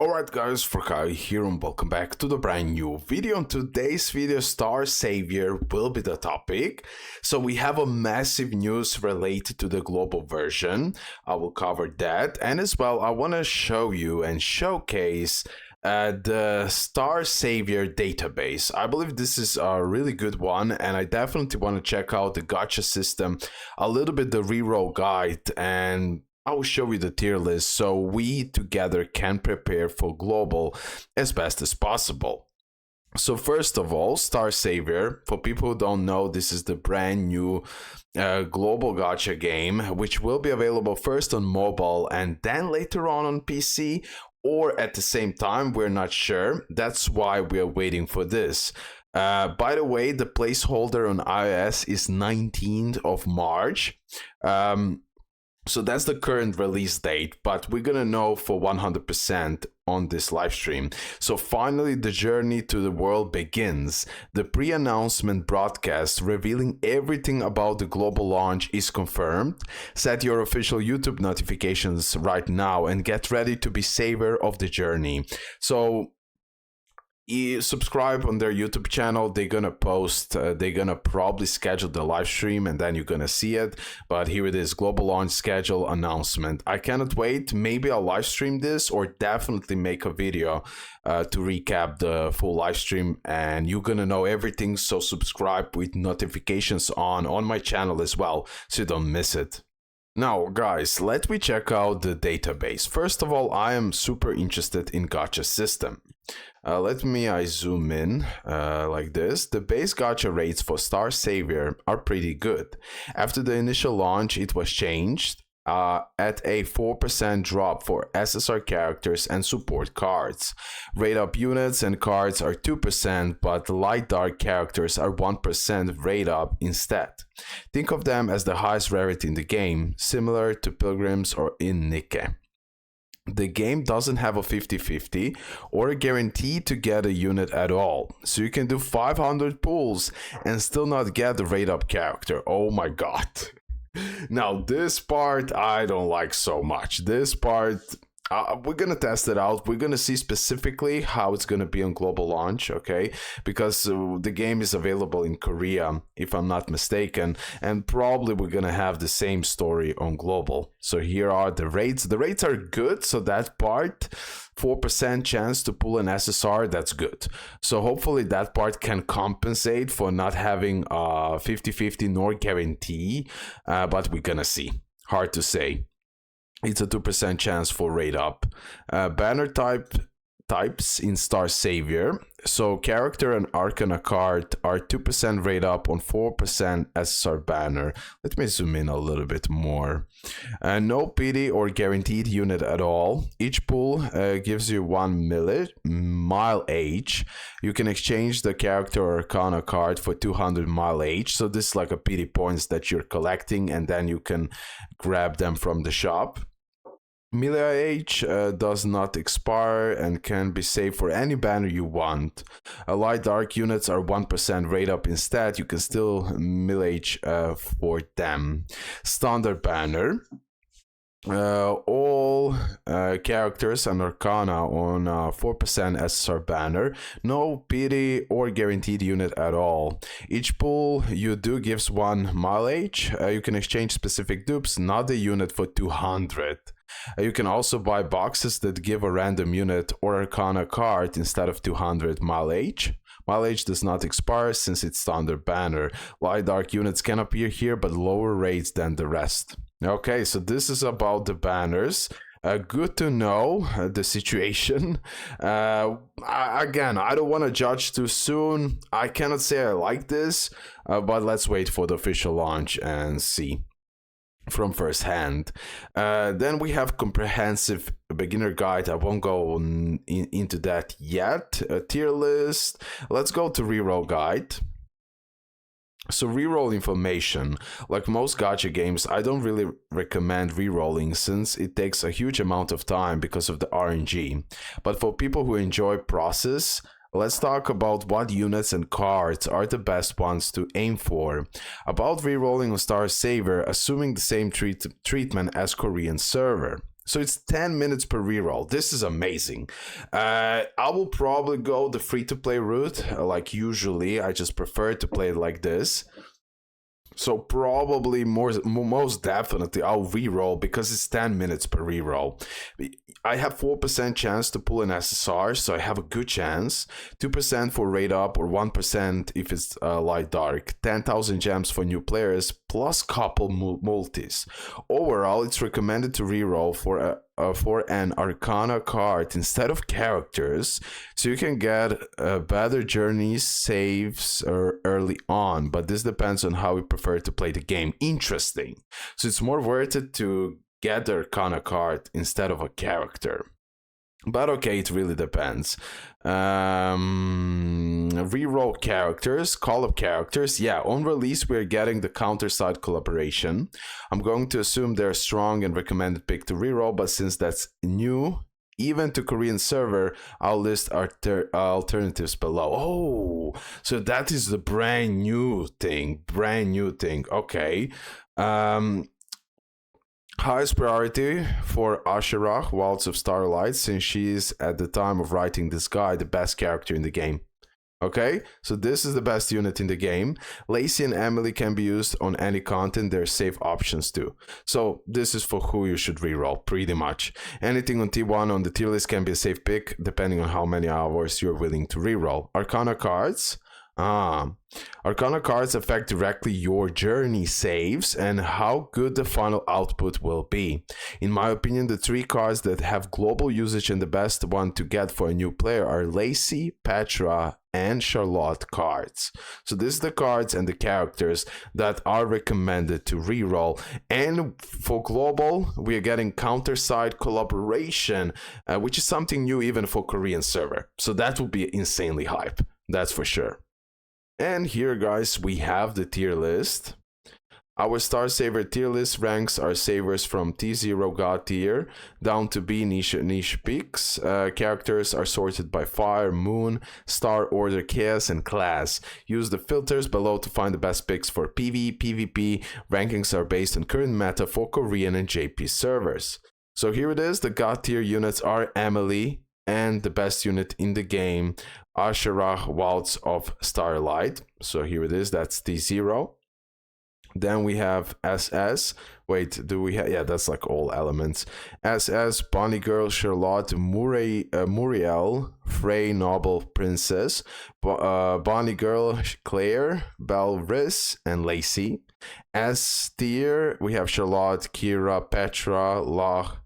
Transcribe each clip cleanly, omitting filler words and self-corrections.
Alright guys, RoKage here and welcome back to the brand new video. In today's video, StarSavior will be the topic. So we have a massive news related to the global version. I will cover that, and as well I want to show you and showcase the StarSavior database. I believe this is a really good one, and I definitely want to check out the Gacha system, a little bit the Reroll guide, and I will show you the tier list so we together can prepare for global as best as possible. So first of all, StarSavior, for people who don't know, this is the brand new global gacha game, which will be available first on mobile and then later on PC, or at the same time, we're not sure. That's why we're waiting for this. By the way, the placeholder on iOS is 19th of March. So that's the current release date, but we're gonna know for 100% on this live stream. So finally, the journey to the world begins. The pre-announcement broadcast revealing everything about the global launch is confirmed. Set your official YouTube notifications right now and get ready to be savior of the journey. So subscribe on their YouTube channel. They're gonna post, they're gonna probably schedule the live stream and then you're gonna see it. But here it is, global launch schedule announcement. I cannot wait. Maybe I'll live stream this or definitely make a video to recap the full live stream, and you're gonna know everything. So subscribe with notifications on my channel as well so you don't miss it. Now guys, let me check out the database. First of all, I am super interested in Gacha system. Let me zoom in like this. The base gacha rates for StarSavior are pretty good. After the initial launch, it was changed at a 4% drop for SSR characters and support cards. Rate up units and cards are 2%, but light dark characters are 1% rate up instead. Think of them as the highest rarity in the game, similar to Pilgrims or in Nikke. The game doesn't have a 50-50 or a guarantee to get a unit at all, so you can do 500 pulls and still not get the rate up character. Oh my god. Now this part I don't like so much. This part we're gonna test it out. We're gonna see specifically how it's gonna be on global launch, okay? Because the game is available in Korea, if I'm not mistaken, and probably we're gonna have the same story on global. So here are the rates. The rates are good, so that part, 4% chance to pull an SSR, that's good. So hopefully that part can compensate for not having a 50-50 nor guarantee, but we're gonna see. Hard to say. It's a 2% chance for rate up. Banner types in StarSavior. So character and Arcana card are 2% rate up on 4% SSR banner. Let me zoom in a little bit more. No pity or guaranteed unit at all. Each pull gives you 1 mile each. You can exchange the character or Arcana card for 200 mile each. So this is like a pity points that you're collecting, and then you can grab them from the shop. Melee H does not expire and can be saved for any banner you want. Light dark units are 1% rate up instead. You can still Melee H for them. Standard banner. All characters and Arcana on 4% SSR banner. No pity or guaranteed unit at all. Each pull you do gives 1 mileage. You can exchange specific dupes, not the unit, for 200. You can also buy boxes that give a random unit or Arcana card instead of 200 mileage. Mileage does not expire since it's standard banner. Light dark units can appear here, but lower rates than the rest. Okay, so this is about the banners. Good to know the situation. Again, I don't want to judge too soon. I cannot say I like this, but let's wait for the official launch and see from first hand. Then we have comprehensive beginner guide. I won't go into that yet. A tier list. Let's go to reroll guide. So reroll information. Like most gacha games, I don't really recommend rerolling since it takes a huge amount of time because of the RNG. But for people who enjoy process, let's talk about what units and cards are the best ones to aim for. About rerolling on StarSavior, assuming the same treatment as Korean server. So it's 10 minutes per reroll. This is amazing. I will probably go the free-to-play route. Like usually, I just prefer to play it like this. So probably most definitely I'll reroll because it's 10 minutes per reroll. I have 4% chance to pull an SSR, so I have a good chance. 2% for rate up or 1% if it's light dark. 10,000 gems for new players plus couple multis. Overall, it's recommended to reroll for an Arcana card instead of characters, so you can get better journeys saves early on, but this depends on how you prefer to play the game. Interesting. So it's more worth it to get the Arcana card instead of a character. But okay, it really depends. Reroll characters, call up characters. Yeah, on release, we're getting the counter side collaboration. I'm going to assume they're strong and recommended pick to reroll, but since that's new, even to Korean server, I'll list alternatives below. Oh, so that is the brand new thing. Okay. Highest priority for Asherah, Waltz of Starlight, since she is, at the time of writing this guide, the best character in the game. Okay, so this is the best unit in the game. Lacey and Emily can be used on any content. There's safe options too. So this is for who you should reroll, pretty much. Anything on T1 on the tier list can be a safe pick, depending on how many hours you're willing to reroll. Arcana cards. Arcana cards affect directly your journey saves and how good the final output will be. In my opinion, the 3 cards that have global usage and the best one to get for a new player are Lacey, Petra, and Charlotte cards. So this is the cards and the characters that are recommended to reroll. And for global, we are getting counter side collaboration, which is something new even for Korean server. So that will be insanely hype, that's for sure. And here, guys, we have the tier list. Our StarSavior tier list ranks our savers from T0 God tier down to B niche peaks. Characters are sorted by Fire, Moon, Star, Order, Chaos, and Class. Use the filters below to find the best picks for PvE, PvP. Rankings are based on current meta for Korean and JP servers. So here it is. The God tier units are Emily, and the best unit in the game, Asherah, Waltz of Starlight. So here it is, that's T0. Then we have SS. Wait, do we have? Yeah, that's like all elements. SS, Bonnie Girl, Charlotte, Muriel, Frey, Noble, Princess, Bonnie Girl, Claire, Belle, Riss, and Lacey. S tier, we have Charlotte, Kira, Petra, Loch,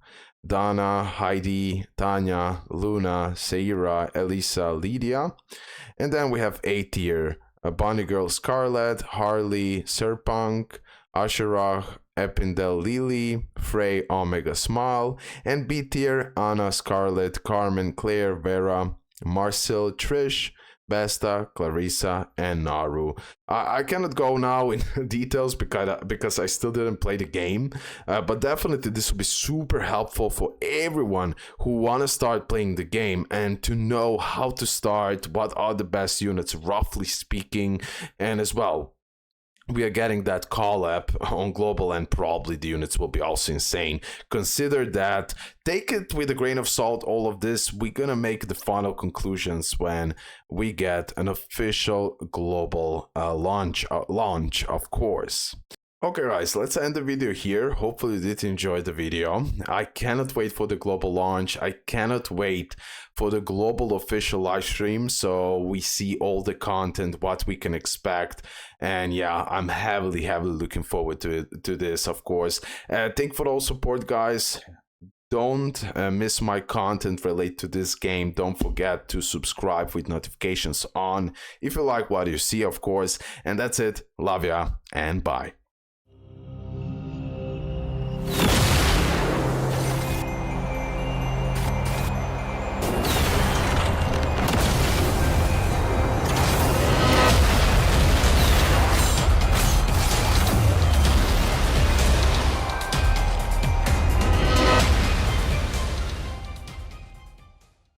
Dana, Heidi, Tanya, Luna, Seira, Elisa, Lydia. And then we have A tier, Bonnie Girl, Scarlet, Harley, Serpunk, Asherah, Epindel, Lily, Frey, Omega, Smile. And B tier, Anna, Scarlet, Carmen, Claire, Vera, Marcel, Trish, Besta, Clarissa, and Naru. I cannot go now in details because I still didn't play the game, but definitely this will be super helpful for everyone who want to start playing the game and to know how to start, what are the best units roughly speaking, and as well, we are getting that call up on global, and probably the units will be also insane. Consider that. Take it with a grain of salt, all of this. We're gonna make the final conclusions when we get an official global launch, of course. Okay guys, let's end the video here. Hopefully you did enjoy the video. I cannot wait for the global launch. I cannot wait for the global official live stream, so we see all the content, what we can expect. And yeah, I'm heavily looking forward to this, of course. Thank you for all support, guys. Don't miss my content related to this game. Don't forget to subscribe with notifications on if you like what you see, of course. And that's it. Love ya and bye.